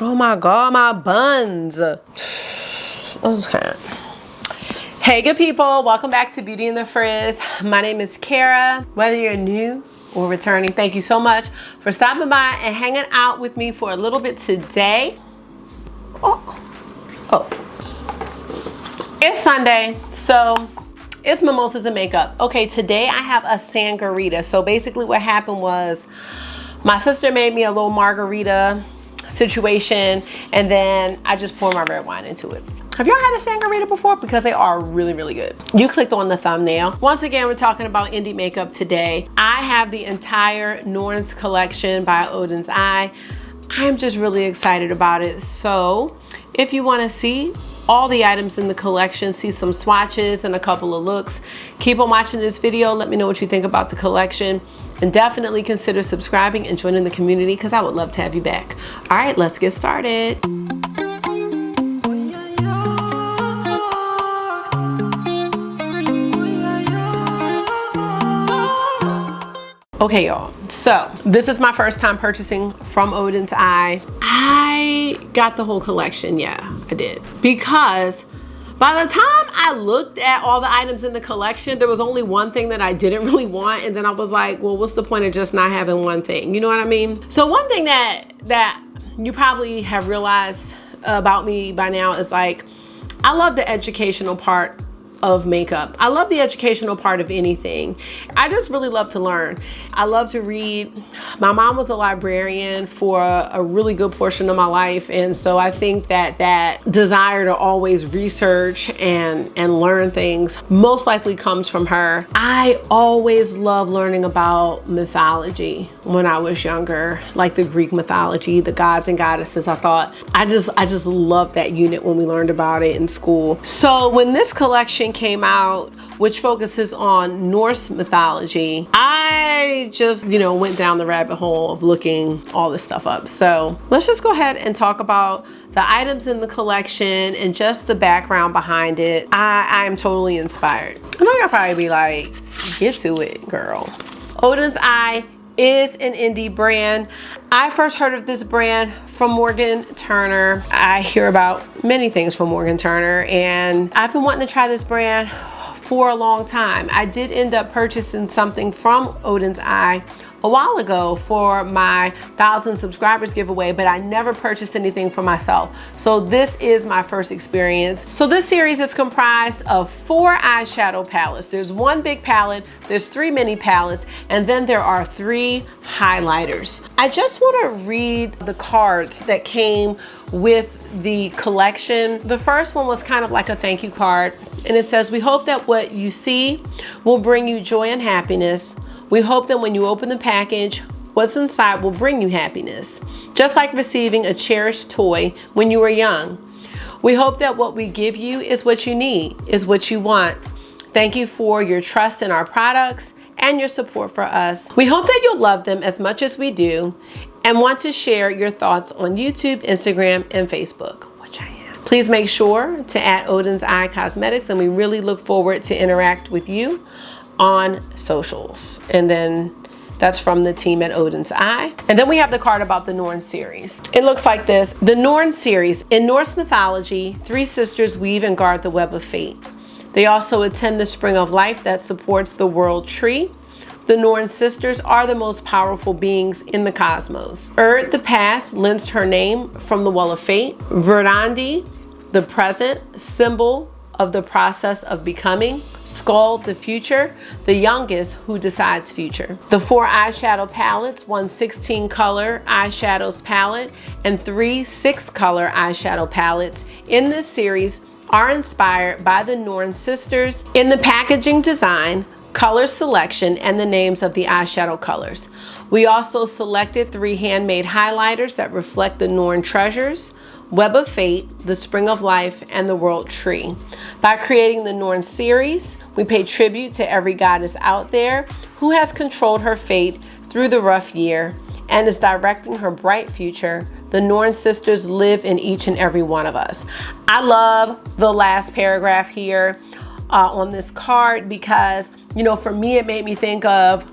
Oh my God, my buns. Okay. Hey good people, welcome back to Beauty in the Frizz. My name is Kara. Whether you're new or returning, thank you so much for stopping by and hanging out with me for a little bit today. It's Sunday, so it's mimosas and makeup. Okay, today I have a sangria. So basically what happened was my sister made me a little margarita situation, and then I just poured my red wine into it. Have y'all had a sangria before? Because they are really, really good. You clicked on the thumbnail. Once again, we're talking about indie makeup today. I have the entire Norns collection by Oden's Eye. I'm just really excited about it. So if you want to see all the items in the collection, see some swatches and a couple of looks, keep on watching this video. Let me know what you think about the collection, and definitely consider subscribing and joining the community because I would love to have you back. All right, let's get started. Okay y'all, so this is my first time purchasing from Oden's Eye. I got the whole collection, yeah, I did. Because by the time I looked at all the items in the collection, there was only one thing that I didn't really want, and then I was like, well, what's the point of just not having one thing? You know what I mean? So one thing that you probably have realized about me by now is like, I love the educational part of makeup. I love the educational part of anything. I just really love to learn. I love to read. My mom was a librarian for a really good portion of my life, and so I think that desire to always research and learn things most likely comes from her. I always loved learning about mythology when I was younger, like the Greek mythology, the gods and goddesses. I just loved that unit when we learned about it in school. So when this collection came out, which focuses on Norse mythology, I just, went down the rabbit hole of looking all this stuff up. So let's just go ahead and talk about the items in the collection and just the background behind it. I'm totally inspired. I know y'all probably be like, get to it, girl. Oden's Eye is an indie brand. I first heard of this brand from Morgan Turner. I hear about many things from Morgan Turner, and I've been wanting to try this brand for a long time. I did end up purchasing something from Oden's Eye a while ago for my 1,000 subscribers giveaway, but I never purchased anything for myself. So this is my first experience. So this series is comprised of 4 eyeshadow palettes. There's one big palette, there's 3 mini palettes, and then there are 3 highlighters. I just want to read the cards that came with the collection. The first one was kind of like a thank you card, and it says, "We hope that what you see will bring you joy and happiness. We hope that when you open the package, what's inside will bring you happiness, just like receiving a cherished toy when you were young. We hope that what we give you is what you need, is what you want. Thank you for your trust in our products and your support for us. We hope that you'll love them as much as we do and want to share your thoughts on YouTube, Instagram, and Facebook," which I am. "Please make sure to add Oden's Eye Cosmetics, and we really look forward to interact with you on socials." And then that's from the team at Oden's Eye. And then we have the card about the Norn series. It looks like this. The Norn series. In Norse mythology, 3 sisters weave and guard the web of fate. They also attend the spring of life that supports the world tree. The Norn sisters are the most powerful beings in the cosmos. Erd, the past, lends her name from the well of fate. Verdandi, the present, symbol of the process of becoming. Skull, the future, the youngest who decides future. The 4 eyeshadow palettes, 1 16 color eyeshadows palette and 3 6 color eyeshadow palettes in this series are inspired by the Norn sisters in the packaging design, color selection, and the names of the eyeshadow colors. We also selected 3 handmade highlighters that reflect the Norn treasures, Web of Fate, the Spring of Life, and the World Tree. By creating the Norn series, we pay tribute to every goddess out there who has controlled her fate through the rough year and is directing her bright future. The Norn sisters live in each and every one of us. I love the last paragraph here on this card because, for me, it made me think of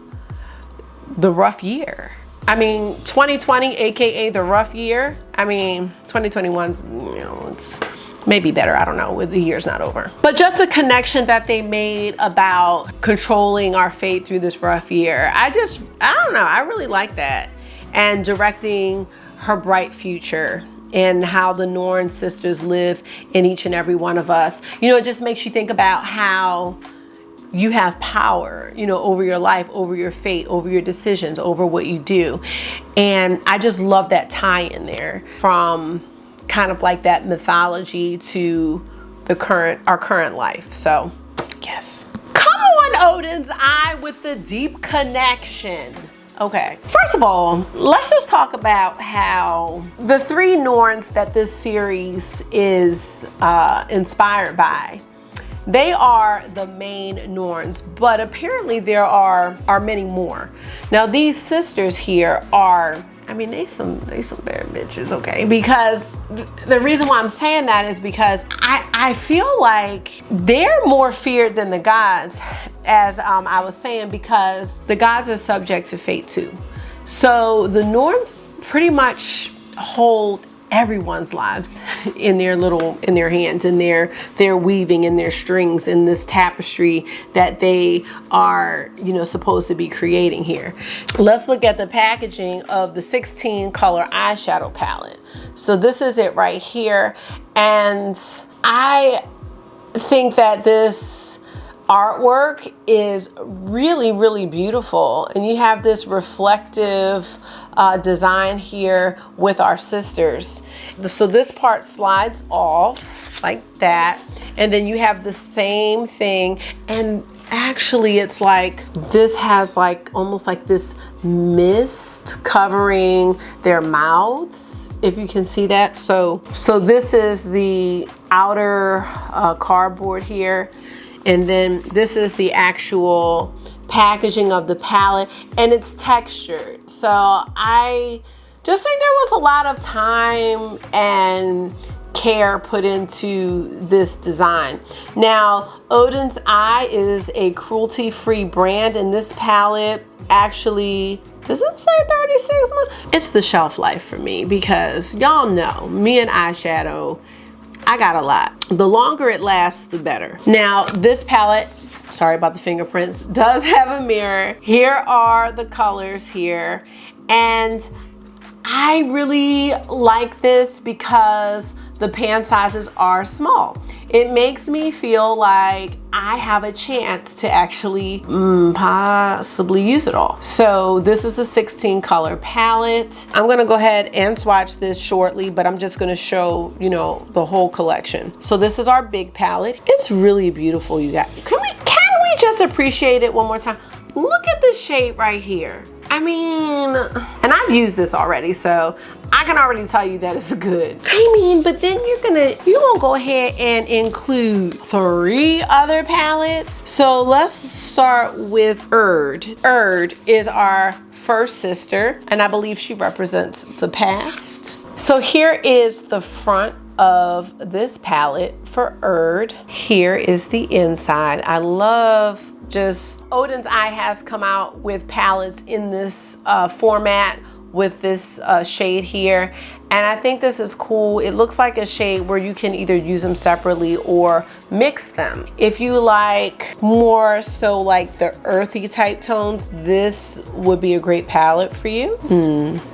the rough year. I mean, 2020, AKA the rough year. I mean, 2021's, you know, it's maybe better, I don't know, the year's not over. But just the connection that they made about controlling our fate through this rough year, I don't know, I really like that. And directing her bright future and how the Norn sisters live in each and every one of us. You know, it just makes you think about how you have power, you know, over your life, over your fate, over your decisions, over what you do. And I just love that tie in there from kind of like that mythology to our current life. So yes. Come on, Oden's Eye with the deep connection. Okay, first of all, let's just talk about how the 3 Norns that this series is inspired by, they are the main Norns, but apparently there are many more. Now these sisters here are, I mean, they some bad bitches, okay? Because the reason why I'm saying that is because I feel like they're more feared than the gods, as I was saying, because the gods are subject to fate too. So the Norns pretty much hold everyone's lives in their hands, in their weaving, in their strings, in this tapestry that they are, you know, supposed to be creating here. Let's look at the packaging of the 16 color eyeshadow palette. So this is it right here, and I think that this artwork is really, really beautiful. And you have this reflective design here with our sisters. So this part slides off like that, and then you have the same thing, and actually it's like this has like almost like this mist covering their mouths, if you can see that. So this is the outer cardboard here, and then this is the actual packaging of the palette, and it's textured. So I just think there was a lot of time and care put into this design. Now, Oden's Eye is a cruelty-free brand, and this palette actually, does it say 36 months? It's the shelf life for me, because y'all know me and eyeshadow, I got a lot. The longer it lasts, the better. Now, this palette, sorry about the fingerprints, does have a mirror. Here are the colors here, and I really like this because the pan sizes are small. It makes me feel like I have a chance to actually possibly use it all. So this is the 16 color palette. I'm gonna go ahead and swatch this shortly, but I'm just gonna show, you know, the whole collection. So this is our big palette. It's really beautiful, you guys. Can we just appreciate it one more time? Look at the shade right here. I mean, and I've used this already, so I can already tell you that it's good. I mean, but then you're gonna go ahead and include 3 other palettes. So let's start with Erd. Erd is our first sister, and I believe she represents the past. So here is the front of this palette for Erd. Here is the inside. I love just Oden's Eye has come out with palettes in this format with this shade here, and I think this is cool. It looks like a shade where you can either use them separately or mix them. If you like more so like the earthy type tones, this would be a great palette for you.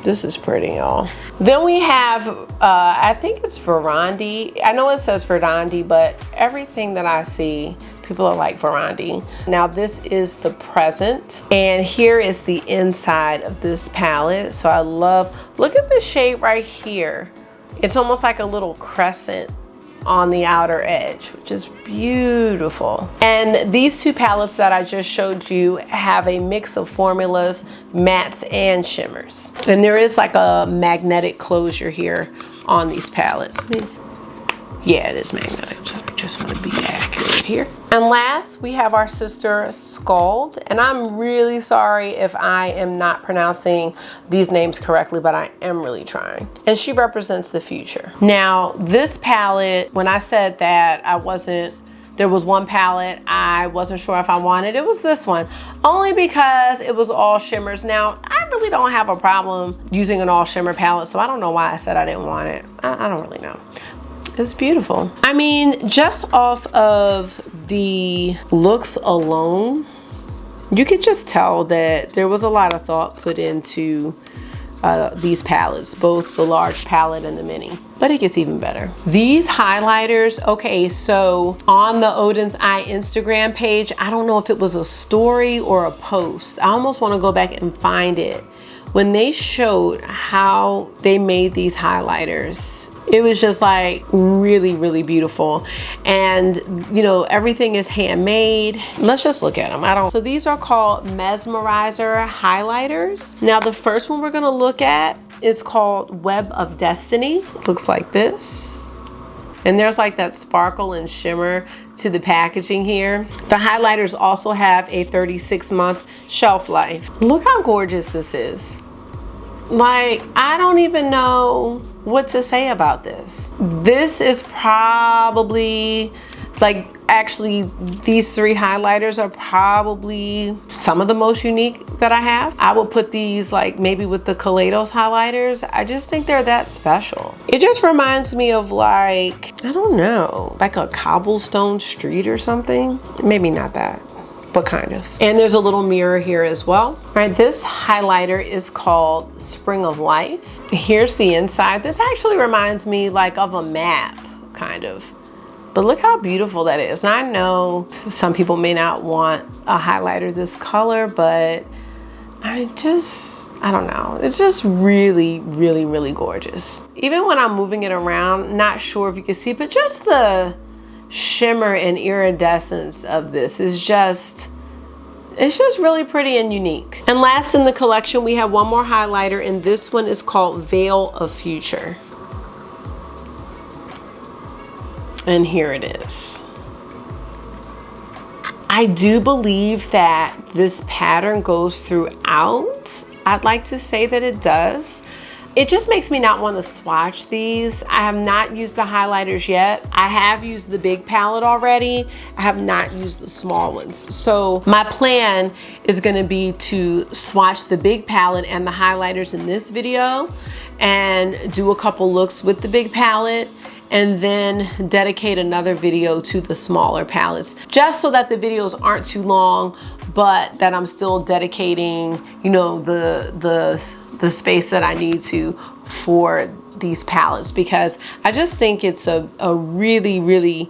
This is pretty, y'all. Then we have I think it's Verandi. I know it says Verdandi, but everything that I see, people are like Verandi. Now this is the present, and here is the inside of this palette. So I love, look at the shade right here. It's almost like a little crescent on the outer edge, which is beautiful. And these 2 palettes that I just showed you have a mix of formulas, mattes, and shimmers. And there is like a magnetic closure here on these palettes. Yeah, it is magnetic, so I just want to be accurate here. And last, we have our sister Scald, and I'm really sorry if I am not pronouncing these names correctly, but I am really trying. And she represents the future. Now, this palette, when I said that there was one palette I wasn't sure if I wanted, it was this one, only because it was all shimmers. Now, I I really don't have a problem using an all shimmer palette, so I don't know why I said I didn't want it. I don't really know. It's beautiful. I mean, just off of the looks alone, you could just tell that there was a lot of thought put into these palettes, both the large palette and the mini. But it gets even better. These highlighters, okay, so on the Oden's Eye Instagram page, I don't know if it was a story or a post. I almost want to go back and find it. When they showed how they made these highlighters, it was just like really, really beautiful. And you know, everything is handmade. Let's just look at them. So these are called Mesmerizer highlighters. Now the first one we're gonna look at is called Web of Destiny. It looks like this. And there's like that sparkle and shimmer to the packaging here. The highlighters also have a 36-month shelf life. Look how gorgeous this is. Like, I don't even know what to say about this. This is probably, like, actually these three highlighters are probably some of the most unique that I have. I would put these like maybe with the Kaleidos highlighters. I just think they're that special. It just reminds me of like, I don't know, like a cobblestone street or something. Maybe not that, but kind of. And there's a little mirror here as well. All right, this highlighter is called Spring of Life. Here's the inside. This actually reminds me like of a map, kind of. But look how beautiful that is. And I know some people may not want a highlighter this color, but I don't know. It's just really, really, really gorgeous. Even when I'm moving it around, not sure if you can see, but just the shimmer and iridescence of this is just, it's just really pretty and unique. And last in the collection, we have one more highlighter, and this one is called Veil of Future. And here it is. I do believe that this pattern goes throughout. I'd like to say that it does. It just makes me not want to swatch these. I have not used the highlighters yet. I have used the big palette already. I have not used the small ones. So my plan is gonna be to swatch the big palette and the highlighters in this video and do a couple looks with the big palette, and then dedicate another video to the smaller palettes, just so that the videos aren't too long, but that I'm still dedicating, you know, the space that I need to for these palettes, because I just think it's a really, really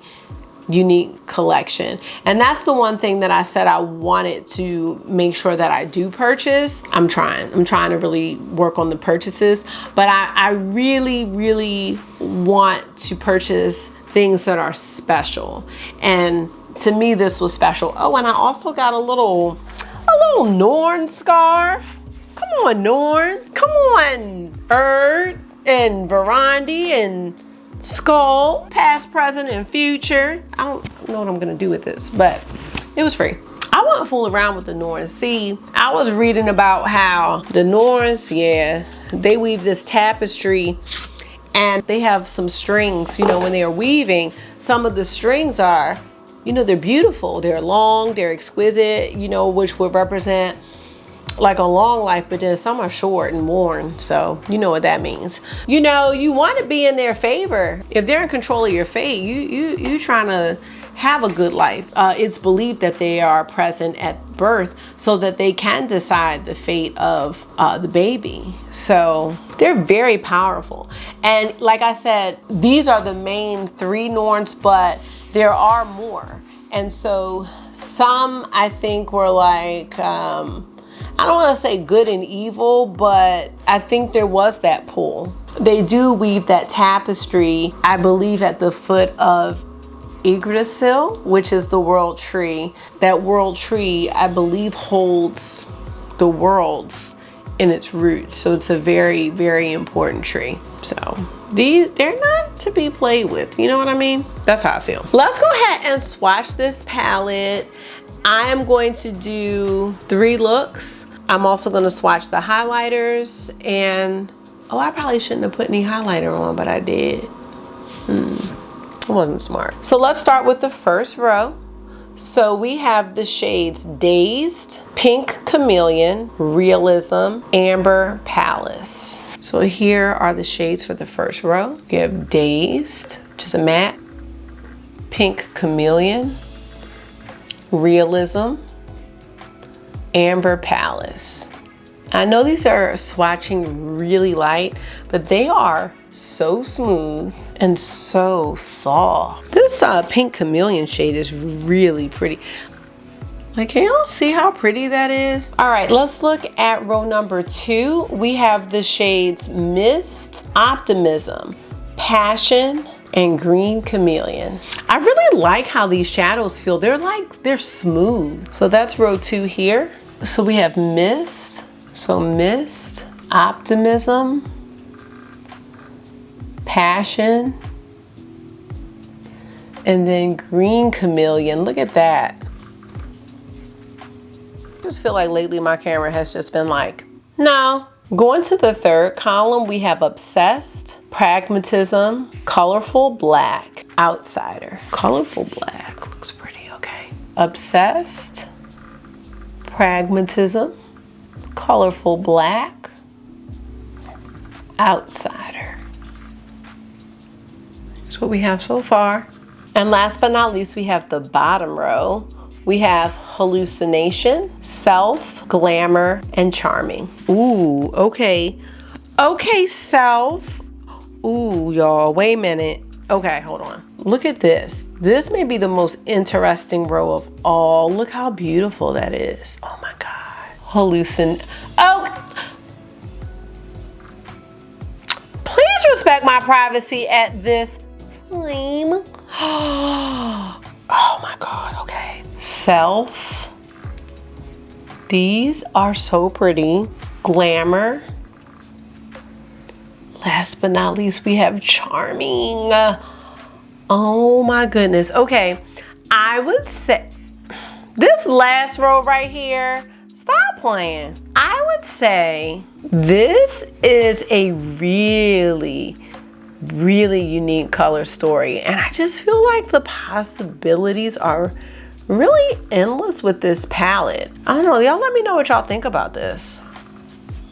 unique collection. And that's the one thing that I said I wanted to make sure that I do purchase. I'm trying to really work on the purchases, but I really, really want to purchase things that are special. And to me, this was special. Oh, and I also got a little Norn scarf. Come on, Norn. Come on, Erd and Verandi and Skull, past, present, and future. I don't know what I'm gonna do with this, but it was free. I wouldn't fool around with the Norns. See, I was reading about how the Norns, yeah, they weave this tapestry and they have some strings, you know, when they are weaving, some of the strings are, you know, they're beautiful, they're long, they're exquisite, you know, which would represent like a long life, but then some are short and worn, so you know what that means. You know, you want to be in their favor. If they're in control of your fate, you trying to have a good life. It's believed that they are present at birth so that they can decide the fate of the baby. So they're very powerful. And like I said, these are the main three Norns, but there are more. And so some, I think, were like, I don't want to say good and evil, but I think there was that pull. They do weave that tapestry, I believe, at the foot of Yggdrasil, which is the world tree. That world tree, I believe, holds the worlds in its roots. So it's a very, very important tree. So they're not to be played with. You know what I mean? That's how I feel. Let's go ahead and swatch this palette. I am going to do 3 looks. I'm also going to swatch the highlighters, and oh, I probably shouldn't have put any highlighter on, but I did. It wasn't smart. So let's start with the first row. So we have the shades Dazed, Pink Chameleon, Realism, Amber Palace. So here are the shades for the first row. We have Dazed, which is a matte, Pink Chameleon, Realism, Amber Palace. I know these are swatching really light, but they are so smooth and so soft. This Pink Chameleon shade is really pretty. Like, can y'all see how pretty that is? All right, let's look at row number 2. We have the shades Mist, Optimism, Passion, and Green Chameleon. I really like how these shadows feel. They're smooth. So that's row 2 here. So we have Mist. So Mist, Optimism, Passion, and then Green Chameleon. Look at that. I just feel like lately my camera has just been like, no. Going to the third column, we have Obsessed, Pragmatism, Colorful Black, Outsider. Colorful Black looks pretty, okay. Obsessed, Pragmatism, Colorful Black, Outsider. That's what we have so far. And last but not least, we have the bottom row. We have Hallucination, Self, Glamour, and Charming. Ooh, okay. Okay, Self. Ooh, y'all, wait a minute. Okay, hold on. Look at this. This may be the most interesting row of all. Look how beautiful that is. Oh my God. Oh. Please respect my privacy at this time. Oh my God, okay. Self. These are so pretty. Glamour. Last but not least, we have Charming. Oh my goodness. Okay, I would say this last row right here, stop playing. I would say this is a really unique color story, and I just feel like the possibilities are really endless with this palette. I don't know, y'all let me know what y'all think about this.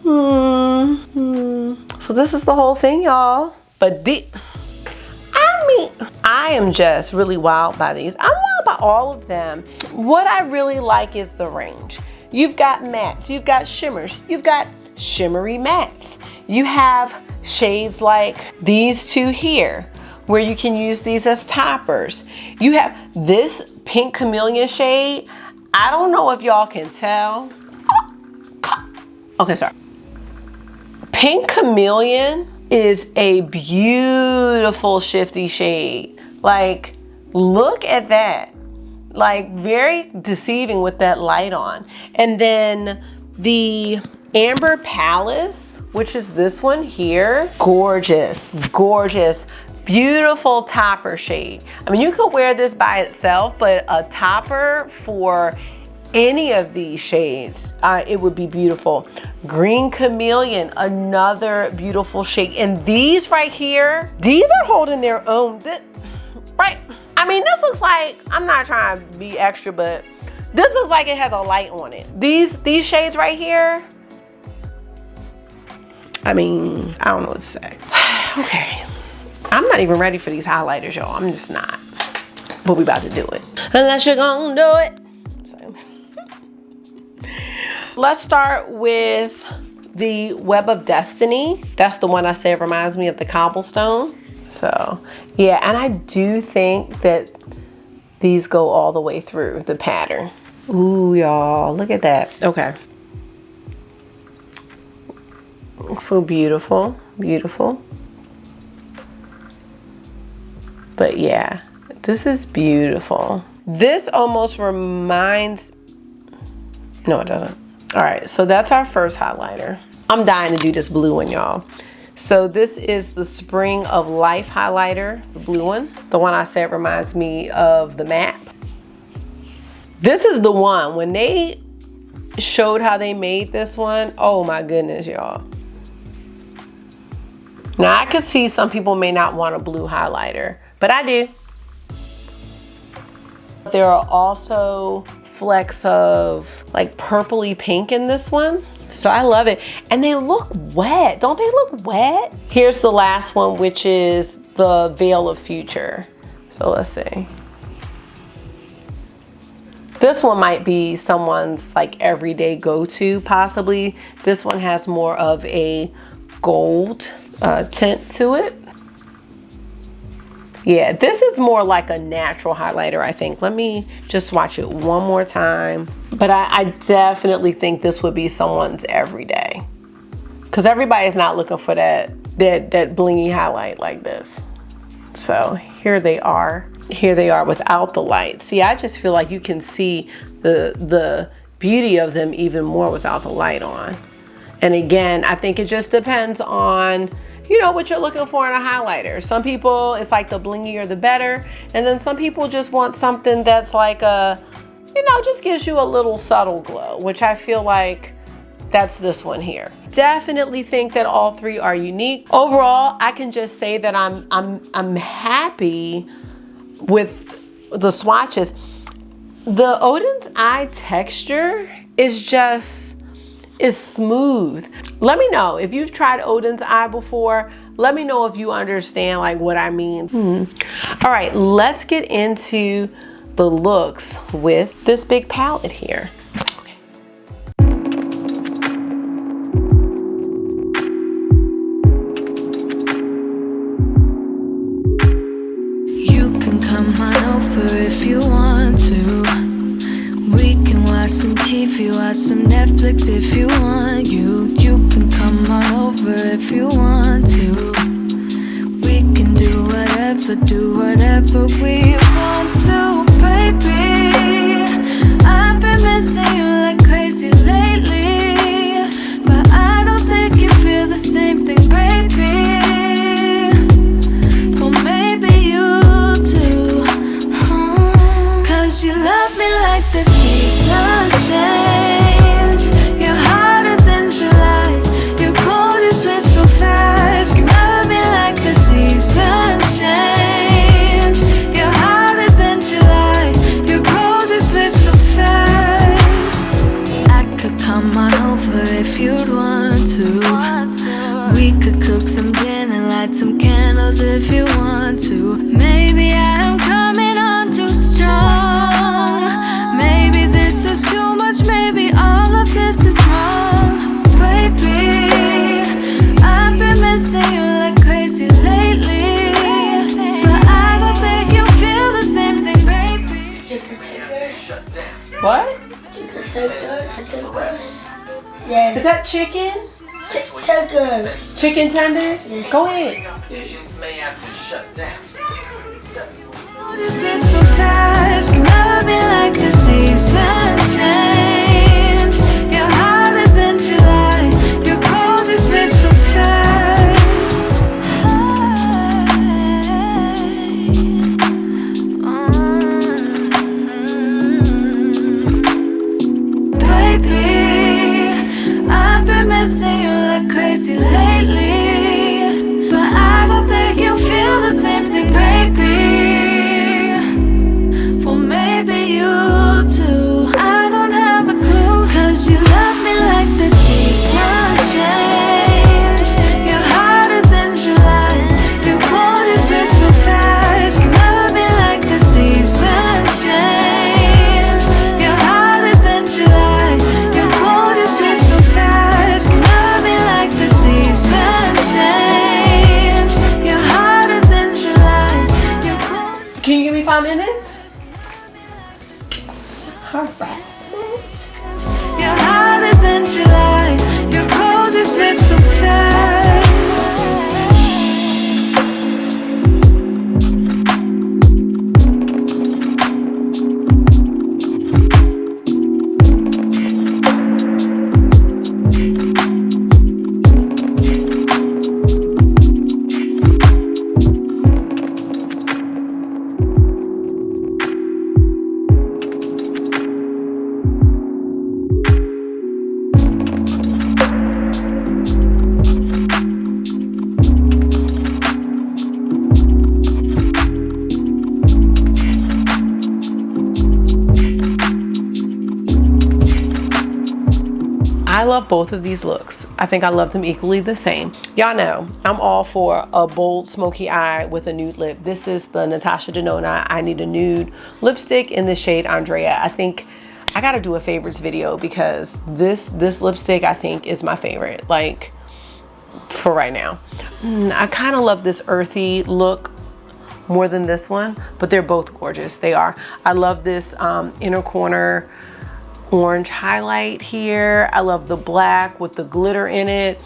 So this is the whole thing, y'all. But I am just really wild by these. I'm wild by all of them. What I really like is the range. You've got mattes, you've got shimmers, you've got shimmery mattes. You have shades like these two here, where you can use these as toppers. You have this Pink Chameleon shade. I don't know if y'all can tell. Okay, sorry. Pink Chameleon is a beautiful shifty shade. Like, look at that. Like, very deceiving with that light on. And then the Amber Palace, which is this one here, gorgeous, gorgeous, beautiful topper shade. I mean, you could wear this by itself, but a topper for any of these shades, it would be beautiful. Green Chameleon, another beautiful shade. And these right here, these are holding their own, right? I mean, this looks like, I'm not trying to be extra, but this looks like it has a light on it. These shades right here, I mean, I don't know what to say. Okay, I'm not even ready for these highlighters, y'all. I'm just not. But we about to do it. Unless you're gonna do it. So. Let's start with the Web of Destiny. That's the one I said reminds me of the cobblestone. So yeah, and I do think that these go all the way through the pattern. Ooh, y'all, look at that. Okay. So beautiful, beautiful. But yeah, this is beautiful. This almost reminds, no it doesn't. All right, so that's our first highlighter. I'm dying to do this blue one, y'all. So this is the Spring of Life highlighter, the blue one. The one I said reminds me of the map. This is the one, when they showed how they made this one, oh my goodness, y'all. Now I could see some people may not want a blue highlighter, but I do. There are also flecks of like purpley pink in this one. So I love it. And they look wet. Don't they look wet? Here's the last one, which is the Veil of Future. So let's see. This one might be someone's like everyday go-to possibly. This one has more of a gold tint to it. Yeah, this is more like a natural highlighter, I think. Let me just swatch it one more time. But I definitely think this would be someone's everyday. Because everybody is not looking for that blingy highlight like this. So here they are. Here they are without the light. See, I just feel like you can see the beauty of them even more without the light on. And again, I think it just depends on, you know, what you're looking for in a highlighter. Some people, it's like the blingier the better. And then some people just want something that's like a, you know, just gives you a little subtle glow, which I feel like that's this one here. Definitely think that all three are unique. Overall, I can just say that I'm happy with the swatches. The Oden's eye texture is smooth. Let me know if you've tried Oden's eye before. Let me know if you understand like what I mean. All right, let's get into the looks with this big palette here. You can come on over if you want to. We can watch some TV, watch some Netflix if you want. You can come on over if you want to. We can do whatever we want to, baby. I've been missing you like crazy lately, but I don't think you feel the same thing, baby. Well, maybe you do. Cause you love me like the seasons change. You're hotter than July. You're cold, you switch so fast. Love me like the seasons change. You're hotter than July. You're cold, you switch so fast. I could come on over if you'd want to. We could cook some dinner, light some candles if you want to. Maybe I am coming on too strong. Maybe this is too much, maybe all of this is wrong. Baby, I've been missing you like crazy lately, but I don't think you feel the same thing, baby. What? Yeah. Is that chicken? Tenders. Chicken tenders? Go ahead. May have to shut down. Just switch so fast, love me like the seasons change. You're hotter than July. You're cold, you switch so fast. Baby, I've been missing you like crazy lately, but I don't think you feel the same thing, baby. Well, maybe you do. I don't have a clue. Cause you love me like the seasons change. You're hotter than July. You're cold, you switch so fast. Love me like the seasons change. You're hotter than July. You're cold, you switch so fast. Love me like the seasons change. You're hotter than July. You're cold. Can you give me 5 minutes? Harassment. You're hotter than July. You're cold, you switch so fast. love both of these looks. I think I love them equally the same. Y'all know I'm all for a bold smoky eye with a nude lip. This is the Natasha Denona I Need a Nude lipstick in the shade Andrea. I think I gotta do a favorites video because this lipstick I think is my favorite, like for right now. I kind of love this earthy look more than this one, but they're both gorgeous. They are. I love this inner corner orange highlight here. I love the black with the glitter in it.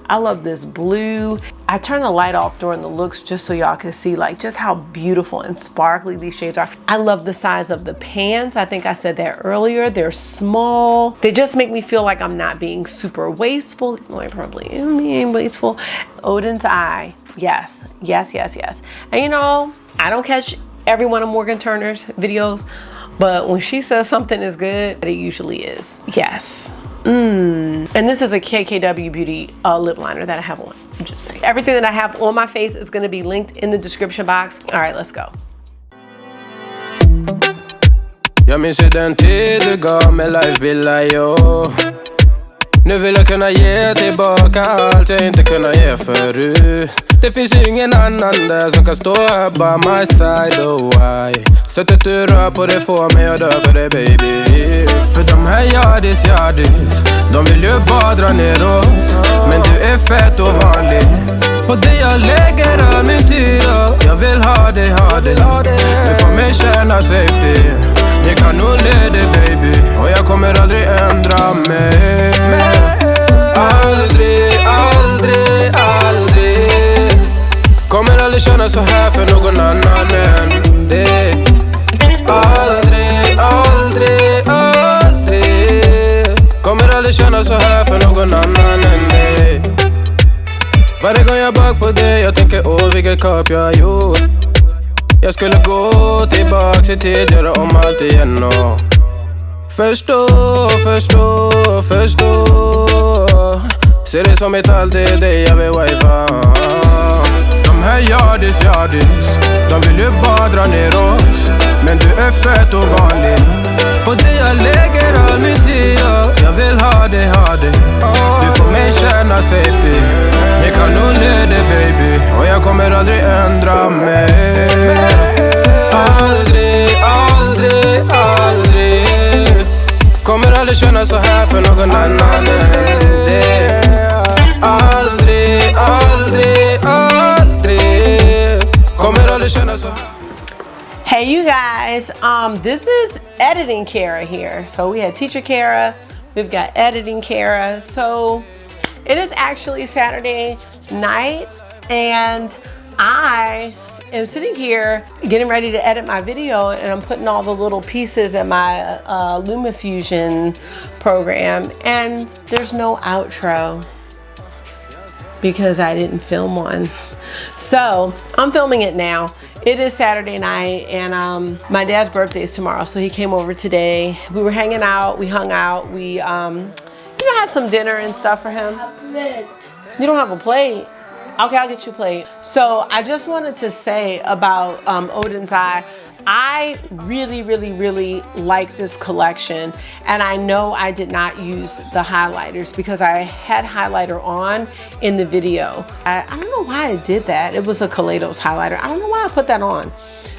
I love this blue. I turned the light off during the looks just so y'all can see like just how beautiful and sparkly these shades are. I love the size of the pans. I think I said that earlier. They're small. They just make me feel like I'm not being super wasteful. Well, I probably am being wasteful. Oden's Eye. Yes, yes, yes, yes. And you know, I don't catch every one of Morgan Turner's videos, but when she says something is good, it usually is. Yes. And this is a KKW Beauty lip liner that I have on. I'm just saying. Everything that I have on my face is going to be linked in the description box. All right, let's go. Jag minns ju den tid du gav mig life-bilder, jo. Nu vill jag kunna ge tillbaka allt jag inte kunna ge förut. Det finns ingen annan där som kan stå här by my side, oh why. Sättet du rör på det får mig att dö för dig, baby. För de här yardis, de vill ju bara dra ner oss. Men du är fett och vanlig. Och det jag lägger all min tid, jag vill ha dig. Du får mig känna safety. Jag kan nog leda baby. Och jag kommer aldrig ändra mig. Aldrig, aldrig, aldrig. Kommer aldrig känna så här för någon annan än dig. Aldrig, aldrig, aldrig. Kommer aldrig känna så här för någon annan än dig. Varje gång jag bak på dig, jag tänker åh vilket kap jag har gjort. Jag skulle gå tillbaks i tid, göra om allt igen och förstå. Ser det som ett allt, det är dig jag vill wifa. De här yardis, de vill ju bara dra ner oss. Men du är fett och vanlig. Och det jag lägger all min tid, jag vill ha dig. Du får mig känna safety. Jag kan nog leda baby. Och jag kommer aldrig ändra mig. Aldrig, aldrig, aldrig. Kommer aldrig känna så här för någon annan än dig. Aldrig, aldrig, aldrig. Kommer aldrig känna så här. Hey you guys, this is editing Kara here. So we had teacher Kara, we've got editing Kara. So it is actually Saturday night and I am sitting here getting ready to edit my video and I'm putting all the little pieces in my LumaFusion program and there's no outro because I didn't film one. So I'm filming it now. It is Saturday night and my dad's birthday is tomorrow, so he came over today. We were hanging out, we hung out, we had some dinner and stuff for him. You don't have a plate? Okay, I'll get you a plate. So I just wanted to say about Oden's Eye. I really like this collection, and I know I did not use the highlighters because I had highlighter on in the video. I don't know why I did that. It was a Kaleidos highlighter. I don't know why I put that on.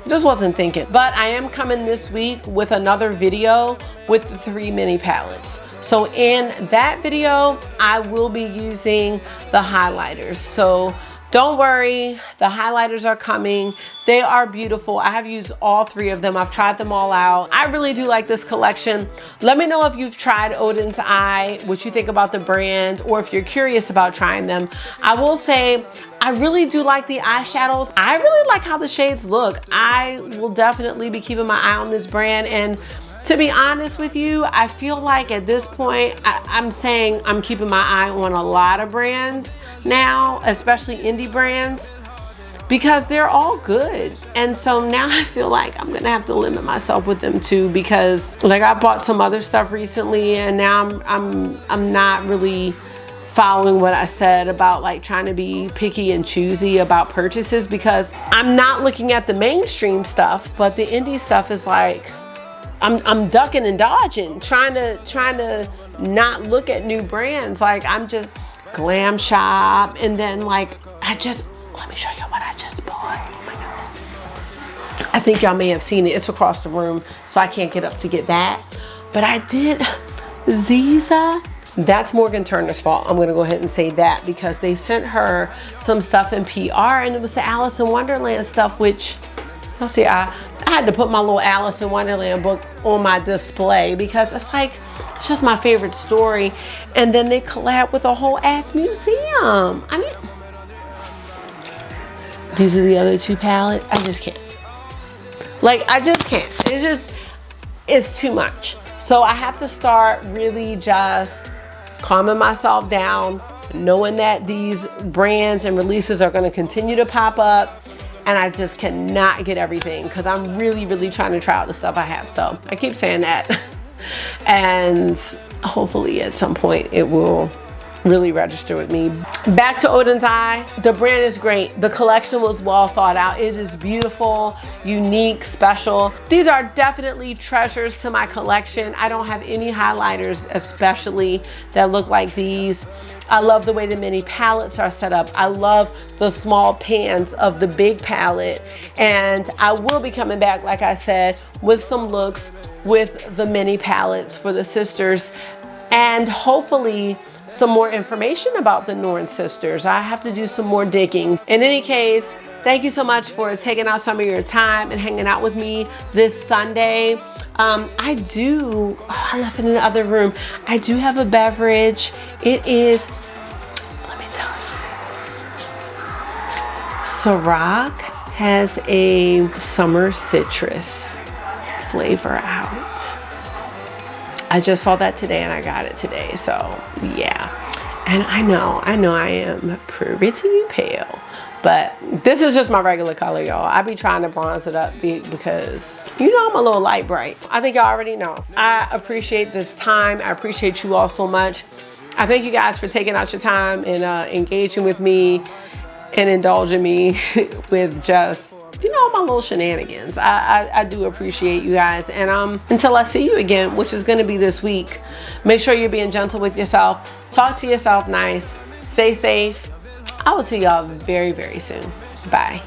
I just wasn't thinking. But I am coming this week with another video with the 3 mini palettes. So in that video, I will be using the highlighters. So don't worry, the highlighters are coming. They are beautiful. I have used all 3 of them. I've tried them all out. I really do like this collection. Let me know if you've tried Oden's Eye, what you think about the brand, or if you're curious about trying them. I will say, I really do like the eyeshadows. I really like how the shades look. I will definitely be keeping my eye on this brand, and to be honest with you, I feel like at this point, I'm saying I'm keeping my eye on a lot of brands now, especially indie brands, because they're all good. And so now I feel like I'm gonna have to limit myself with them too, because like I bought some other stuff recently and now I'm not really following what I said about like trying to be picky and choosy about purchases, because I'm not looking at the mainstream stuff, but the indie stuff is like, I'm ducking and dodging, trying to not look at new brands. Like, I'm just Glam Shop, and then like let me show you what I just bought. Oh my God. I think y'all may have seen it. It's across the room, so I can't get up to get that. But I did Ziza. That's Morgan Turner's fault. I'm gonna go ahead and say that because they sent her some stuff in PR, and it was the Alice in Wonderland stuff, which, you'll see, I had to put my little Alice in Wonderland book on my display because it's like, it's just my favorite story. And then they collab with a whole ass museum. I mean, these are the other two palettes. I just can't. Like, I just can't. It's too much. So I have to start really just calming myself down, knowing that these brands and releases are going to continue to pop up, and I just cannot get everything because I'm really, really trying to try out the stuff I have. So I keep saying that. And hopefully at some point it will really register with me. Back to Oden's Eye. The brand is great. The collection was well thought out. It is beautiful, unique, special. These are definitely treasures to my collection. I don't have any highlighters especially that look like these. I love the way the mini palettes are set up. I love the small pans of the big palette. And I will be coming back, like I said, with some looks with the mini palettes for the sisters, and hopefully some more information about the Norn sisters. I have to do some more digging. In any case, thank you so much for taking out some of your time and hanging out with me this Sunday. I left it in the other room. I do have a beverage. It is, let me tell you, Ciroc has a summer citrus flavor out. I just saw that today and I got it today, so yeah. And I know I am pretty pale, but this is just my regular color, y'all. I be trying to bronze it up because, you know, I'm a little light bright. I think y'all already know. I appreciate this time. I appreciate you all so much. I thank you guys for taking out your time and engaging with me and indulging me with just, you know, my little shenanigans. I do appreciate you guys. And until I see you again, which is gonna be this week, make sure you're being gentle with yourself. Talk to yourself nice. Stay safe. I will see y'all very, very soon. Bye.